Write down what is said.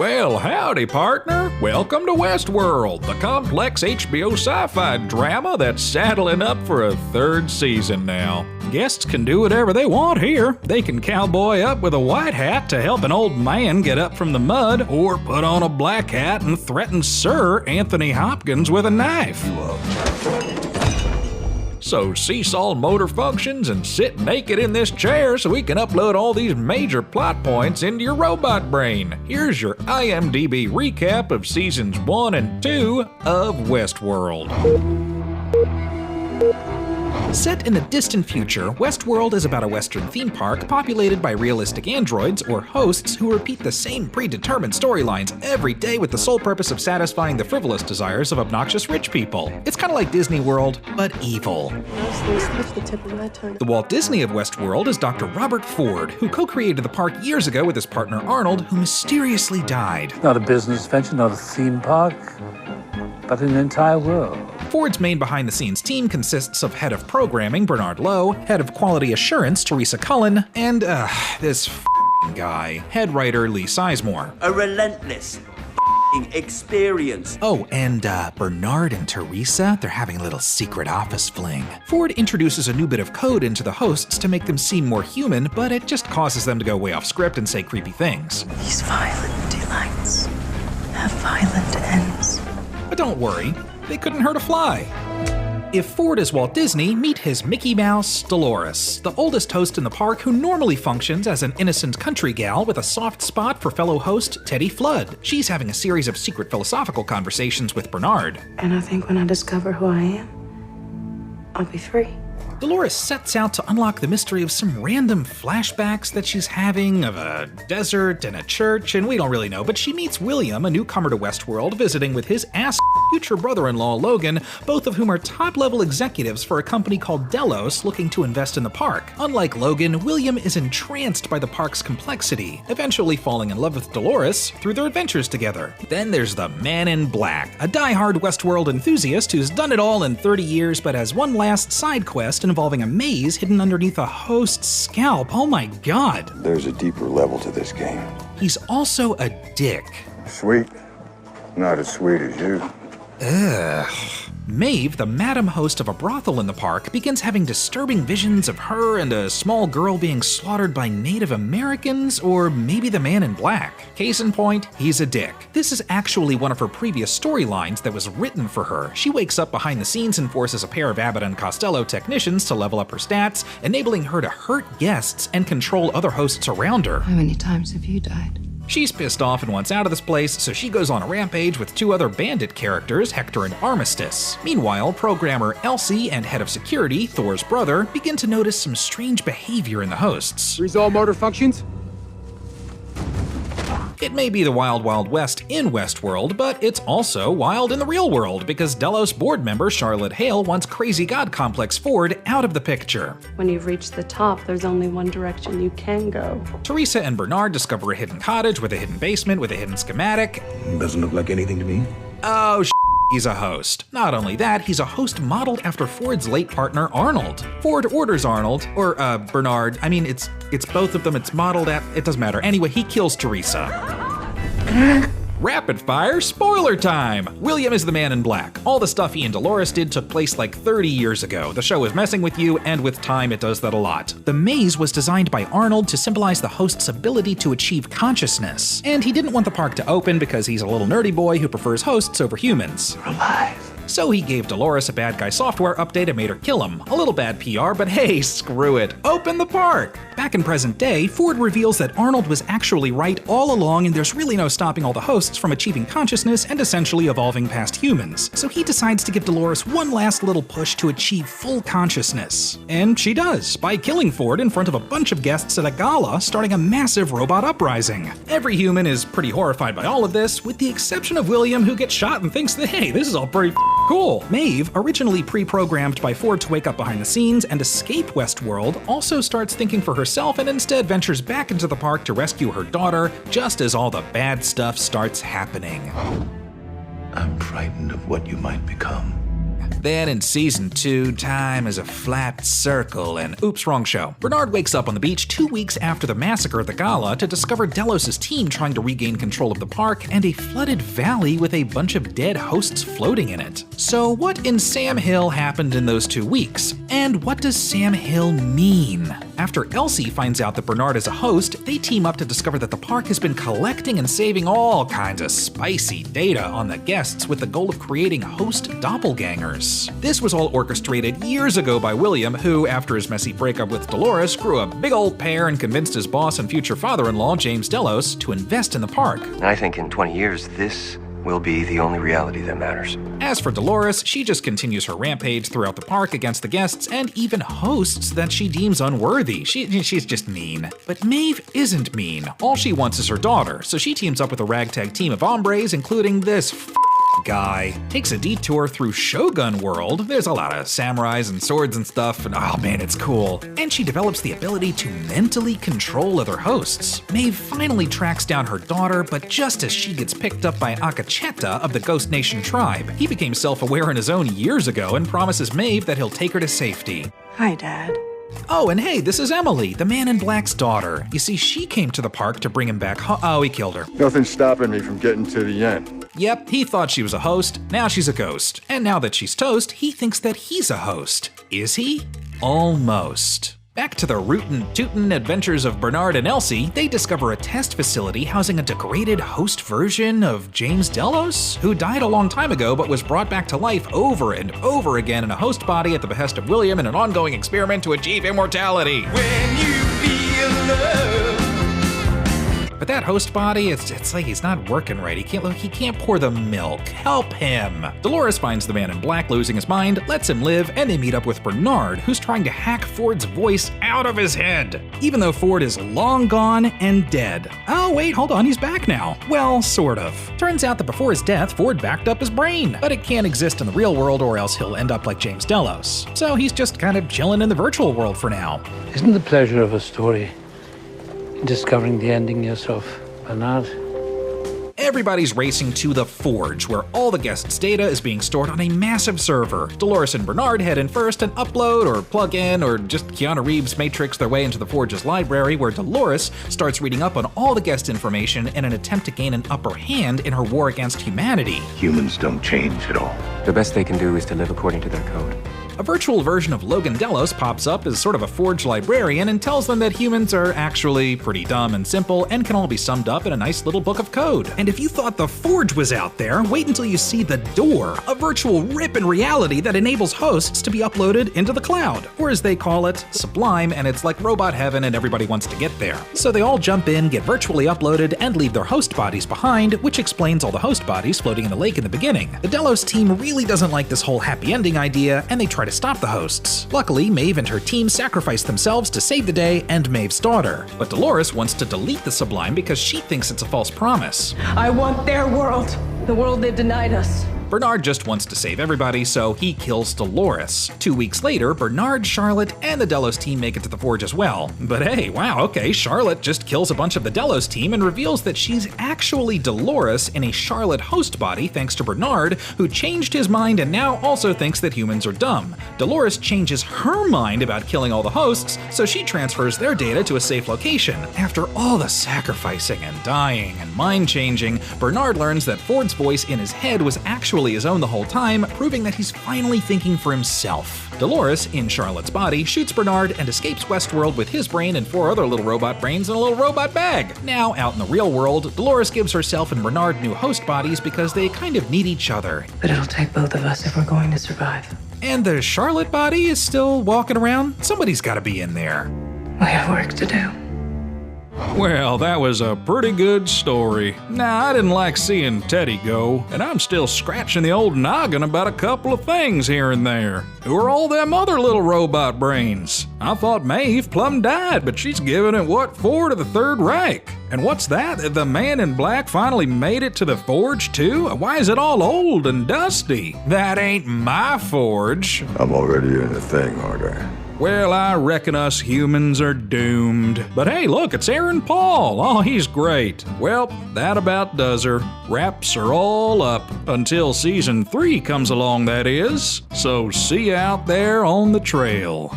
Well, howdy, partner. Welcome to Westworld, the complex HBO sci-fi drama that's saddling up for a third season now. Guests can do whatever they want here. They can cowboy up with a white hat to help an old man get up from the mud, or put on a black hat and threaten Sir Anthony Hopkins with a knife. So seesaw motor functions and sit naked in this chair so we can upload all these major plot points into your robot brain. Here's your IMDb recap of seasons 1 and 2 of Westworld. Set in the distant future, Westworld is about a Western theme park populated by realistic androids, or hosts, who repeat the same predetermined storylines every day with the sole purpose of satisfying the frivolous desires of obnoxious rich people. It's kind of like Disney World, but evil. The Walt Disney of Westworld is Dr. Robert Ford, who co-created the park years ago with his partner Arnold, who mysteriously died. Not a business venture, not a theme park, but an entire world. Ford's main behind-the-scenes team consists of head of programming Bernard Lowe, head of quality assurance Teresa Cullen, and this guy, head writer Lee Sizemore. A relentless experience. Oh, and Bernard and Teresa, they're having a little secret office fling. Ford introduces a new bit of code into the hosts to make them seem more human, but it just causes them to go way off script and say creepy things. These violent delights have violent ends. But don't worry, they couldn't hurt a fly. If Ford is Walt Disney, meet his Mickey Mouse, Dolores, the oldest host in the park who normally functions as an innocent country gal with a soft spot for fellow host Teddy Flood. She's having a series of secret philosophical conversations with Bernard. And I think when I discover who I am, I'll be free. Dolores sets out to unlock the mystery of some random flashbacks that she's having of a desert and a church, and we don't really know, but she meets William, a newcomer to Westworld, visiting with his future brother-in-law Logan, both of whom are top-level executives for a company called Delos looking to invest in the park. Unlike Logan, William is entranced by the park's complexity, eventually falling in love with Dolores through their adventures together. Then there's the Man in Black, a die-hard Westworld enthusiast who's done it all in 30 years but has one last side quest involving a maze hidden underneath a host's scalp. Oh my god. There's a deeper level to this game. He's also a dick. Sweet. Not as sweet as you. Ugh. Maeve, the madam host of a brothel in the park, begins having disturbing visions of her and a small girl being slaughtered by Native Americans, or maybe the Man in Black. Case in point, he's a dick. This is actually one of her previous storylines that was written for her. She wakes up behind the scenes and forces a pair of Abbott and Costello technicians to level up her stats, enabling her to hurt guests and control other hosts around her. How many times have you died? She's pissed off and wants out of this place, so she goes on a rampage with two other bandit characters, Hector and Armistice. Meanwhile, programmer Elsie and head of security, Thor's brother, begin to notice some strange behavior in the hosts. Freeze all motor functions. It may be the Wild Wild West in Westworld, but it's also wild in the real world because Delos board member Charlotte Hale wants crazy god complex Ford out of the picture. When you've reached the top, there's only one direction you can go. Teresa and Bernard discover a hidden cottage with a hidden basement with a hidden schematic. Doesn't look like anything to me. Oh, he's a host. Not only that, he's a host modeled after Ford's late partner Arnold. Ford orders Arnold, or Bernard, I mean it's both of them, it's modeled at, it doesn't matter. Anyway, he kills Teresa. Rapid fire spoiler time! William is the Man in Black. All the stuff he and Dolores did took place like 30 years ago. The show is messing with you, and with time it does that a lot. The maze was designed by Arnold to symbolize the host's ability to achieve consciousness. And he didn't want the park to open because he's a little nerdy boy who prefers hosts over humans. You're alive. So he gave Dolores a bad guy software update and made her kill him. A little bad PR, but hey, screw it. Open the park! Back in present day, Ford reveals that Arnold was actually right all along and there's really no stopping all the hosts from achieving consciousness and essentially evolving past humans. So he decides to give Dolores one last little push to achieve full consciousness. And she does, by killing Ford in front of a bunch of guests at a gala, starting a massive robot uprising. Every human is pretty horrified by all of this, with the exception of William, who gets shot and thinks that, hey, this is all pretty cool. Maeve, originally pre-programmed by Ford to wake up behind the scenes and escape Westworld, also starts thinking for herself and instead ventures back into the park to rescue her daughter, just as all the bad stuff starts happening. I'm frightened of what you might become. Then in season 2, time is a flat circle and oops, wrong show. Bernard wakes up on the beach 2 weeks after the massacre at the gala to discover Delos' team trying to regain control of the park and a flooded valley with a bunch of dead hosts floating in it. So what in Sam Hill happened in those 2 weeks? And what does Sam Hill mean? After Elsie finds out that Bernard is a host, they team up to discover that the park has been collecting and saving all kinds of spicy data on the guests with the goal of creating host doppelgangers. This was all orchestrated years ago by William, who, after his messy breakup with Dolores, grew a big old pair and convinced his boss and future father-in-law, James Delos, to invest in the park. I think in 20 years, this will be the only reality that matters. As for Dolores, she just continues her rampage throughout the park against the guests and even hosts that she deems unworthy. She's just mean. But Maeve isn't mean. All she wants is her daughter, so she teams up with a ragtag team of hombres, including this guy. Takes a detour through Shogun World. There's a lot of samurais and swords and stuff, and oh man, it's cool. And she develops the ability to mentally control other hosts. Maeve finally tracks down her daughter, but just as she gets picked up by Akacheta of the Ghost Nation tribe. He became self-aware on his own years ago and promises Maeve that he'll take her to safety. Hi, Dad. Oh, and hey, this is Emily, the Man in Black's daughter. You see, she came to the park to bring him back oh, he killed her. Nothing's stopping me from getting to the end. Yep, he thought she was a host, now she's a ghost. And now that she's toast, he thinks that he's a host. Is he? Almost. Back to the rootin' tootin' adventures of Bernard and Elsie, they discover a test facility housing a degraded host version of James Delos, who died a long time ago but was brought back to life over and over again in a host body at the behest of William in an ongoing experiment to achieve immortality. When you feel love. But that host body, it's like he's not working right. He can't pour the milk. Help him. Dolores finds the Man in Black losing his mind, lets him live, and they meet up with Bernard, who's trying to hack Ford's voice out of his head. Even though Ford is long gone and dead. Oh wait, hold on, he's back now. Well, sort of. Turns out that before his death, Ford backed up his brain, but it can't exist in the real world or else he'll end up like James Delos. So he's just kind of chilling in the virtual world for now. Isn't the pleasure of a story in discovering the ending yourself, Bernard? Everybody's racing to the Forge, where all the guests' data is being stored on a massive server. Dolores and Bernard head in first and upload or plug in or just Keanu Reeves matrix their way into the Forge's library, where Dolores starts reading up on all the guest information in an attempt to gain an upper hand in her war against humanity. Humans don't change at all. The best they can do is to live according to their code. A virtual version of Logan Delos pops up as sort of a Forge librarian and tells them that humans are actually pretty dumb and simple and can all be summed up in a nice little book of code. And if you thought the Forge was out there, wait until you see the Door, a virtual rip in reality that enables hosts to be uploaded into the cloud, or as they call it, Sublime, and it's like robot heaven and everybody wants to get there. So they all jump in, get virtually uploaded, and leave their host bodies behind, which explains all the host bodies floating in the lake in the beginning. The Delos team really doesn't like this whole happy ending idea, and they try to stop the hosts. Luckily, Maeve and her team sacrifice themselves to save the day and Maeve's daughter. But Dolores wants to delete the Sublime because she thinks it's a false promise. I want their world. The world they denied us. Bernard just wants to save everybody, so he kills Dolores. 2 weeks later, Bernard, Charlotte, and the Delos team make it to the Forge as well. But hey, wow, okay, Charlotte just kills a bunch of the Delos team and reveals that she's actually Dolores in a Charlotte host body thanks to Bernard, who changed his mind and now also thinks that humans are dumb. Dolores changes her mind about killing all the hosts, so she transfers their data to a safe location. After all the sacrificing and dying and mind-changing, Bernard learns that Ford's voice in his head was actually his own the whole time, proving that he's finally thinking for himself. Dolores, in Charlotte's body, shoots Bernard and escapes Westworld with his brain and 4 other little robot brains in a little robot bag. Now, out in the real world, Dolores gives herself and Bernard new host bodies because they kind of need each other. But it'll take both of us if we're going to survive. And the Charlotte body is still walking around? Somebody's gotta be in there. We have work to do. Well, that was a pretty good story. Now, I didn't like seeing Teddy go, and I'm still scratching the old noggin about a couple of things here and there. Who are all them other little robot brains? I thought Maeve plumb died, but she's giving it what for to the Third Reich. And what's that? The Man in Black finally made it to the Forge too? Why is it all old and dusty? That ain't my Forge. I'm already in the thing, aren't I? Well, I reckon us humans are doomed. But hey, look, it's Aaron Paul. Oh, he's great. Well, that about does her. Wraps are all up. Until season 3 comes along, that is. So see you out there on the trail.